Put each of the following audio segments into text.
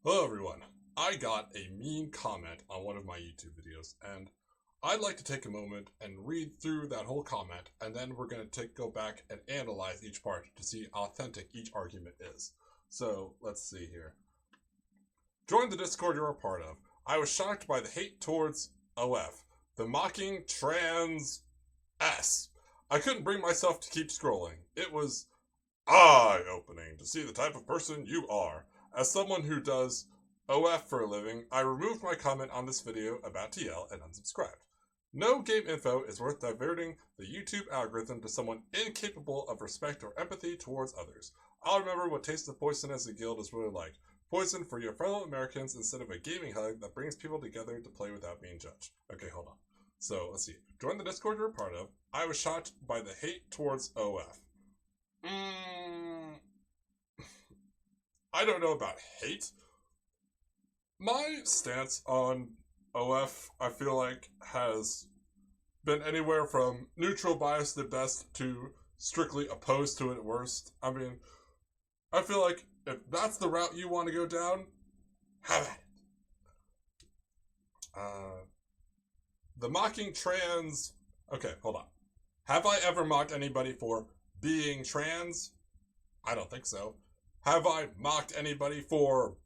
Hello everyone. I got a mean comment on one of my YouTube videos, and I'd like to take a moment and read through that whole comment, and then we're going to go back and analyze each part to see how authentic each argument is. So, let's see here. Join the Discord you're a part of. I was shocked by the hate towards OF, the mocking trans S. I couldn't bring myself to keep scrolling. It was eye-opening to see the type of person you are. As someone who does OF for a living, I removed my comment on this video about TL and unsubscribed. No game info is worth diverting the YouTube algorithm to someone incapable of respect or empathy towards others. I'll remember what Taste of Poison as a guild is really like. Poison for your fellow Americans instead of a gaming hug that brings people together to play without being judged. Okay, hold on. So, let's see. Join the Discord you're a part of. I was shocked by the hate towards OF. I don't know about hate. My stance on OF, I feel like, has been anywhere from neutral bias at best to strictly opposed to it at worst. I mean, I feel like if that's the route you want to go down, have at it. The mocking trans. Okay, hold on. Have I ever mocked anybody for being trans? I don't think so. Have I mocked anybody for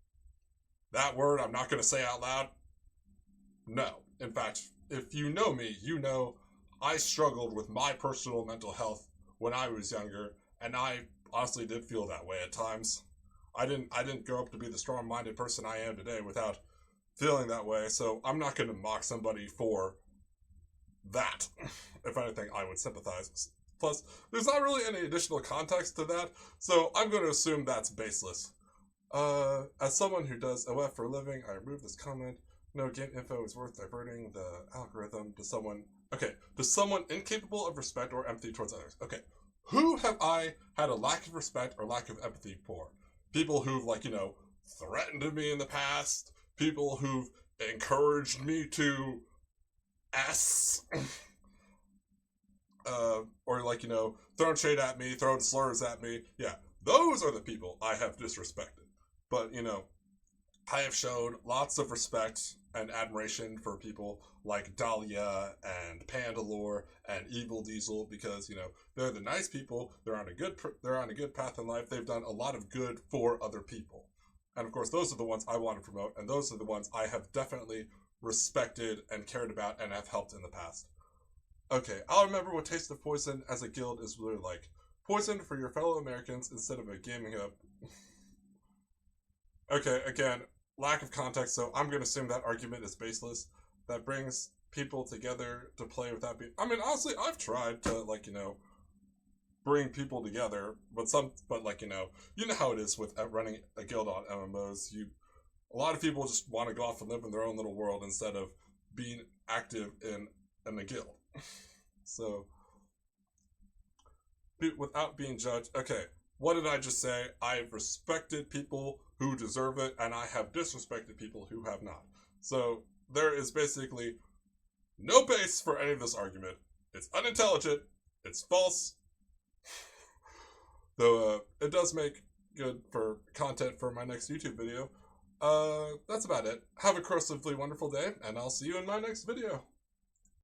that word I'm not going to say out loud? No. In fact, if you know me, you know I struggled with my personal mental health when I was younger, and I honestly did feel that way at times. I didn't grow up to be the strong-minded person I am today without feeling that way, so I'm not going to mock somebody for that. If anything, I would sympathize. Plus, there's not really any additional context to that, so I'm going to assume that's baseless. As someone who does OF for a living, I remove this comment. No game info is worth diverting the algorithm to someone. Okay, to someone incapable of respect or empathy towards others. Okay, who have I had a lack of respect or lack of empathy for? People who've, threatened me in the past. People who've encouraged me to S. Or thrown shade at me, thrown slurs at me. Yeah, those are the people I have disrespected. But, I have shown lots of respect and admiration for people like Dahlia and Pandalore and Evil Diesel because, they're the nice people. They're on a good path in life. They've done a lot of good for other people. And of course, those are the ones I want to promote, and those are the ones I have definitely respected and cared about and have helped in the past. Okay, I'll remember what Taste of Poison as a guild is really like. Poison for your fellow Americans instead of a gaming hub. Okay, again, lack of context, so I'm going to assume that argument is baseless. That brings people together to play without being. I mean, honestly, I've tried to, bring people together, but you know how it is with running a guild on MMOs. A lot of people just want to go off and live in their own little world instead of being active in a guild. So, without being judged, okay, what did I just say? I've respected people who deserve it, and I have disrespected people who have not. So, there is basically no base for any of this argument. It's unintelligent, it's false, though it does make good for content for my next YouTube video. That's about it. Have a corrosively wonderful day, and I'll see you in my next video.